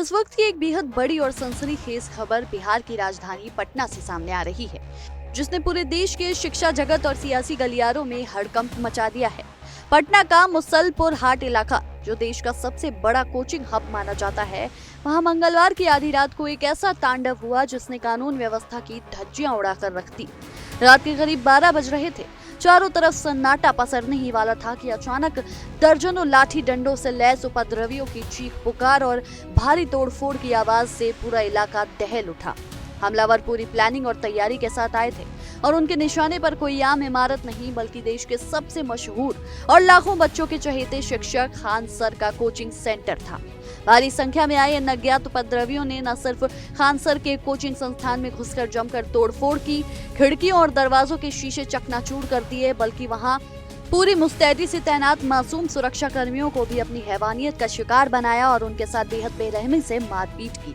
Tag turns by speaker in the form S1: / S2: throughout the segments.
S1: इस वक्त की एक बेहद बड़ी और सनसनीखेज खबर बिहार की राजधानी पटना से सामने आ रही है, जिसने पूरे देश के शिक्षा जगत और सियासी गलियारों में हड़कंप मचा दिया है। पटना का मुसलपुर हाट इलाका, जो देश का सबसे बड़ा कोचिंग हब माना जाता है, वहां मंगलवार की आधी रात को एक ऐसा तांडव हुआ जिसने कानून व्यवस्था की धज्जियां उड़ाकर रख दी। रात के करीब 12 बज रहे थे। चारों तरफ सन्नाटा पसरने ही वाला था कि अचानक दर्जनों लाठी डंडों से लैस उपद्रवियों की चीख पुकार और भारी तोड़फोड़ की आवाज से पूरा इलाका दहल उठा। हमलावर पूरी प्लानिंग और तैयारी के साथ आए थे और उनके निशाने पर कोई आम इमारत नहीं, बल्कि देश के सबसे मशहूर और लाखों बच्चों के चहेते शिक्षक खान सर का कोचिंग सेंटर था। भारी संख्या में आए इन अज्ञात उपद्रवियों ने न सिर्फ खान सर के कोचिंग संस्थान में घुसकर जमकर तोड़फोड़ की, खिड़कियों और दरवाजों के शीशे चकनाचूर कर दिए, बल्कि वहां पूरी मुस्तैदी से तैनात मासूम सुरक्षा कर्मियों को भी अपनी हैवानियत का शिकार बनाया और उनके साथ बेहद बेरहमी से मारपीट की।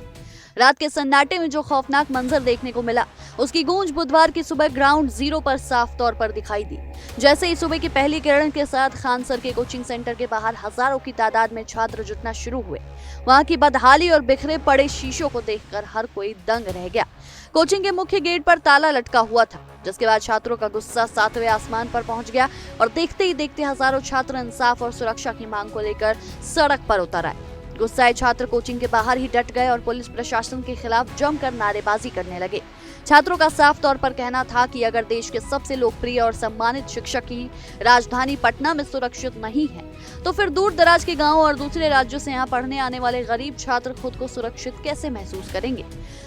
S1: रात के सन्नाटे में जो खौफनाक मंजर देखने को मिला, उसकी गूंज बुधवार की सुबह ग्राउंड जीरो पर साफ तौर पर दिखाई दी। जैसे ही सुबह की पहली किरण के साथ खान सर के कोचिंग सेंटर के बाहर हजारों की तादाद में छात्र जुटना शुरू हुए, वहां की बदहाली और बिखरे पड़े शीशों को देखकर हर कोई दंग रह गया। कोचिंग के मुख्य गेट पर ताला लटका हुआ था, जिसके बाद छात्रों का गुस्सा 7वें आसमान पर पहुंच गया और देखते ही देखते हजारों छात्र इंसाफ और सुरक्षा की मांग को लेकर सड़क पर उतर आए। गुस्साए छात्र कोचिंग के बाहर ही डट गए और पुलिस प्रशासन के खिलाफ जमकर नारेबाजी करने लगे। छात्रों का साफ तौर पर कहना था कि अगर देश के सबसे लोकप्रिय और सम्मानित शिक्षक ही राजधानी पटना में सुरक्षित नहीं है, तो फिर दूर दराज के गांवों और दूसरे राज्यों से यहाँ पढ़ने आने वाले गरीब छात्र खुद को सुरक्षित कैसे महसूस करेंगे।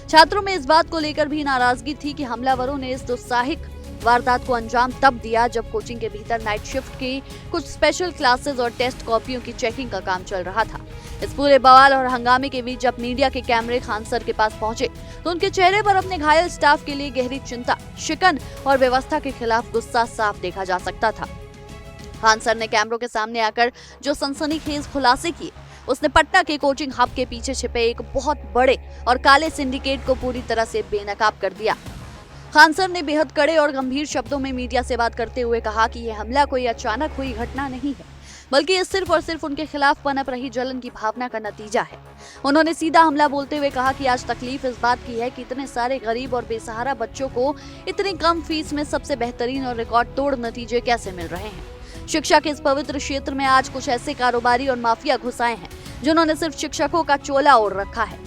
S1: छात्रों में इस बात को लेकर भी नाराजगी थी कि हमलावरों ने इस दुस्साहसिक वारदात को अंजाम तब दिया जब कोचिंग के भीतर नाइट शिफ्ट की कुछ स्पेशल क्लासेस और टेस्ट कॉपियों की चेकिंग का काम चल रहा था। इस पूरे बवाल और हंगामे के बीच जब मीडिया के कैमरे खान सर के पास पहुंचे, तो उनके चेहरे पर अपने घायल स्टाफ के लिए गहरी चिंता, शिकन और व्यवस्था के खिलाफ गुस्सा साफ देखा जा सकता था। खान सर ने कैमरों के सामने आकर जो सनसनीखेज खुलासे किए, उसने पटना के कोचिंग हब के पीछे छिपे एक बहुत बड़े और काले सिंडिकेट को पूरी तरह से बेनकाब कर दिया। खान सर ने बेहद कड़े और गंभीर शब्दों में मीडिया से बात करते हुए कहा कि यह हमला कोई अचानक हुई घटना नहीं है, बल्कि ये सिर्फ और सिर्फ उनके खिलाफ पनप रही जलन की भावना का नतीजा है। उन्होंने सीधा हमला बोलते हुए कहा कि आज तकलीफ इस बात की है कि इतने सारे गरीब और बेसहारा बच्चों को इतनी कम फीस में सबसे बेहतरीन और रिकॉर्ड तोड़ नतीजे कैसे मिल रहे हैं। शिक्षा के इस पवित्र क्षेत्र में आज कुछ ऐसे कारोबारी और माफिया घुस आए हैं जिन्होंने सिर्फ शिक्षकों का चोला ओढ़ रखा है,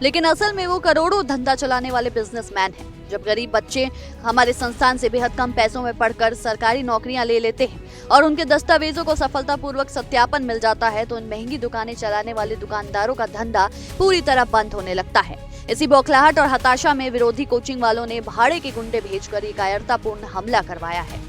S1: लेकिन असल में वो करोड़ों धंधा चलाने वाले बिजनेसमैन हैं। जब गरीब बच्चे हमारे संस्थान से बेहद कम पैसों में पढ़कर सरकारी नौकरियां ले लेते हैं और उनके दस्तावेजों को सफलतापूर्वक सत्यापन मिल जाता है, तो इन महंगी दुकानें चलाने वाले दुकानदारों का धंधा पूरी तरह बंद होने लगता है। इसी बौखलाहट और हताशा में विरोधी कोचिंग वालों ने भाड़े के गुंडे भेजकर एक कायरतापूर्ण हमला करवाया है।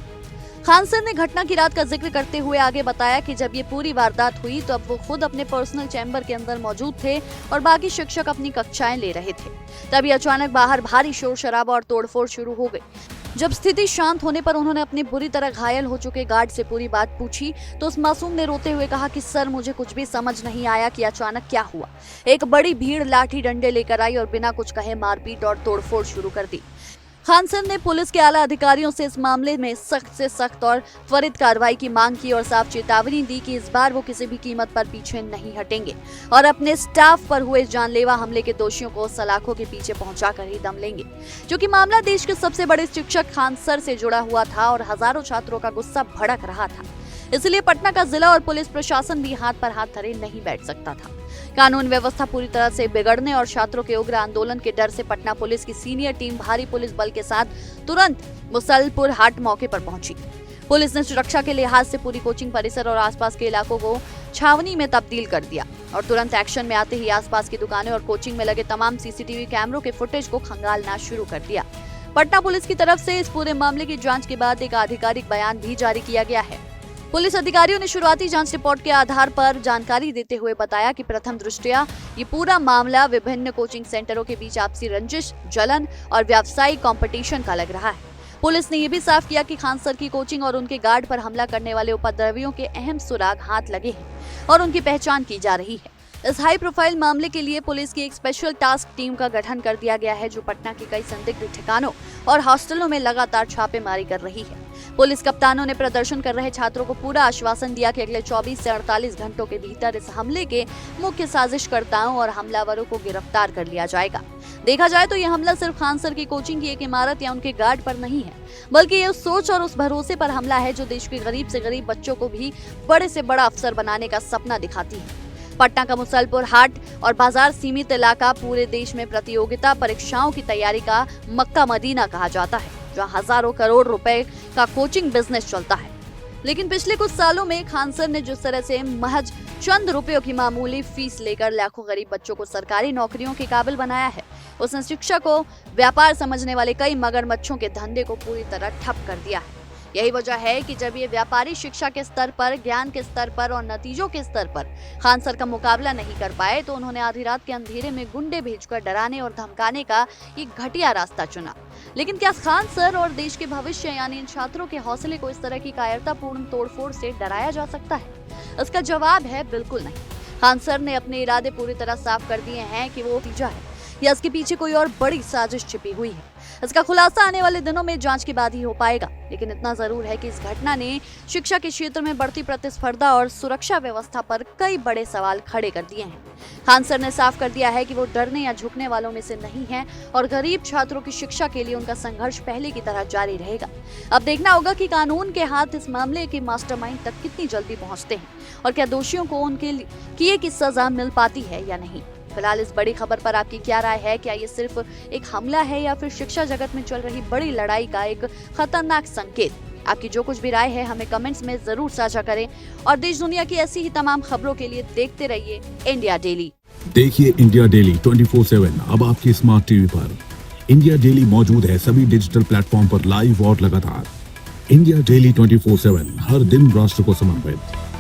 S1: खान सर ने घटना की रात का जिक्र करते हुए आगे बताया कि जब ये पूरी वारदात हुई तो अब वो खुद अपने पर्सनल चैम्बर के अंदर मौजूद थे और बाकी शिक्षक अपनी कक्षाएं ले रहे थे। तभी अचानक बाहर भारी शोर शराबा और तोड़फोड़ शुरू हो गई। जब स्थिति शांत होने पर उन्होंने अपने बुरी तरह घायल हो चुके गार्ड से पूरी बात पूछी, तो उस मासूम ने रोते हुए कहा कि सर, मुझे कुछ भी समझ नहीं आया कि अचानक क्या हुआ। एक बड़ी भीड़ लाठी डंडे लेकर आई और बिना कुछ कहे मारपीट और तोड़फोड़ शुरू कर दी। खान सर ने पुलिस के आला अधिकारियों से इस मामले में सख्त से सख्त और त्वरित कार्रवाई की मांग की और साफ चेतावनी दी कि इस बार वो किसी भी कीमत पर पीछे नहीं हटेंगे और अपने स्टाफ पर हुए जानलेवा हमले के दोषियों को सलाखों के पीछे पहुंचाकर ही दम लेंगे। क्योंकि मामला देश के सबसे बड़े शिक्षक खान सर से जुड़ा हुआ था और हजारों छात्रों का गुस्सा भड़क रहा था, इसलिए पटना का जिला और पुलिस प्रशासन भी हाथ पर हाथ धरे नहीं बैठ सकता था। कानून व्यवस्था पूरी तरह से बिगड़ने और छात्रों के उग्र आंदोलन के डर से पटना पुलिस की सीनियर टीम भारी पुलिस बल के साथ तुरंत मुसलपुर हाट मौके पर पहुंची। पुलिस ने सुरक्षा के लिहाज से पूरी कोचिंग परिसर और आसपास के इलाकों को छावनी में तब्दील कर दिया और तुरंत एक्शन में आते ही आसपास की दुकानें और कोचिंग में लगे तमाम सीसीटीवी कैमरों के फुटेज को खंगालना शुरू कर दिया। पटना पुलिस की तरफ से इस पूरे मामले की जांच के बाद एक आधिकारिक बयान भी जारी किया गया है। पुलिस अधिकारियों ने शुरुआती जांच रिपोर्ट के आधार पर जानकारी देते हुए बताया कि प्रथम दृष्टया ये पूरा मामला विभिन्न कोचिंग सेंटरों के बीच आपसी रंजिश, जलन और व्यावसायिक कंपटीशन का लग रहा है। पुलिस ने यह भी साफ किया कि खान सर की कोचिंग और उनके गार्ड पर हमला करने वाले उपद्रवियों के अहम सुराग हाथ लगे हैं और उनकी पहचान की जा रही है। इस हाई प्रोफाइल मामले के लिए पुलिस की एक स्पेशल टास्क टीम का गठन कर दिया गया है, जो पटना के कई संदिग्ध ठिकानों और हॉस्टलों में लगातार छापेमारी कर रही है। पुलिस कप्तानों ने प्रदर्शन कर रहे छात्रों को पूरा आश्वासन दिया कि अगले 24 से 48 घंटों के भीतर इस हमले के मुख्य साजिशकर्ताओं और हमलावरों को गिरफ्तार कर लिया जाएगा। देखा जाए तो यह हमला सिर्फ खान सर की कोचिंग की एक इमारत या उनके गार्ड पर नहीं है, बल्कि ये उस सोच और उस भरोसे पर हमला है जो देश के गरीब से गरीब बच्चों को भी बड़े से बड़ा अफसर बनाने का सपना दिखाती है। पटना का मुसलपुर हाट और बाजार सीमित इलाका पूरे देश में प्रतियोगिता परीक्षाओं की तैयारी का मक्का मदीना कहा जाता है, जहां हजारों करोड़ रुपए का कोचिंग बिजनेस चलता है। लेकिन पिछले कुछ सालों में खान सर ने जिस तरह से महज चंद रुपयों की मामूली फीस लेकर लाखों गरीब बच्चों को सरकारी नौकरियों के काबिल बनाया है, उसने शिक्षा को व्यापार समझने वाले कई मगरमच्छों के धंधे को पूरी तरह ठप कर दिया है। यही वजह है कि जब ये व्यापारी शिक्षा के स्तर पर, ज्ञान के स्तर पर और नतीजों के स्तर पर खान सर का मुकाबला नहीं कर पाए, तो उन्होंने आधी रात के अंधेरे में गुंडे भेजकर डराने और धमकाने का एक घटिया रास्ता चुना। लेकिन क्या खान सर और देश के भविष्य यानी इन छात्रों के हौसले को इस तरह की कायरतापूर्ण तोड़फोड़ से डराया जा सकता है? इसका जवाब है बिल्कुल नहीं। खान सर ने अपने इरादे पूरी तरह साफ कर दिए हैं कि वो नतीजा है या इसके पीछे कोई और बड़ी साजिश छिपी हुई है। इसका खुलासा आने वाले दिनों में जांच के बाद ही हो पाएगा। लेकिन इतना जरूर है कि इस घटना ने शिक्षा के क्षेत्र में बढ़ती प्रतिस्पर्धा और सुरक्षा व्यवस्था पर कई बड़े सवाल खड़े कर दिए हैं। खान सर ने साफ कर दिया है कि वो डरने या झुकने वालों में से नहीं हैं और गरीब छात्रों की शिक्षा के लिए उनका संघर्ष पहले की तरह जारी रहेगा। अब देखना होगा कि कानून के हाथ इस मामले के मास्टरमाइंड तक कितनी जल्दी पहुंचते हैं और क्या दोषियों को उनके किए की सजा मिल पाती है या नहीं। फिलहाल इस बड़ी खबर पर आपकी क्या राय है? क्या ये सिर्फ एक हमला है या फिर शिक्षा जगत में चल रही बड़ी लड़ाई का एक खतरनाक संकेत? आपकी जो कुछ भी राय है हमें कमेंट्स में जरूर साझा करें और देश दुनिया की ऐसी ही तमाम खबरों के लिए देखते रहिए इंडिया डेली।
S2: देखिए इंडिया डेली 24/7 अब आपकी स्मार्ट टीवी पर। इंडिया डेली मौजूद है सभी डिजिटल प्लेटफॉर्म पर लाइव और लगातार। इंडिया डेली 24/7 हर दिन राष्ट्र को समर्पित।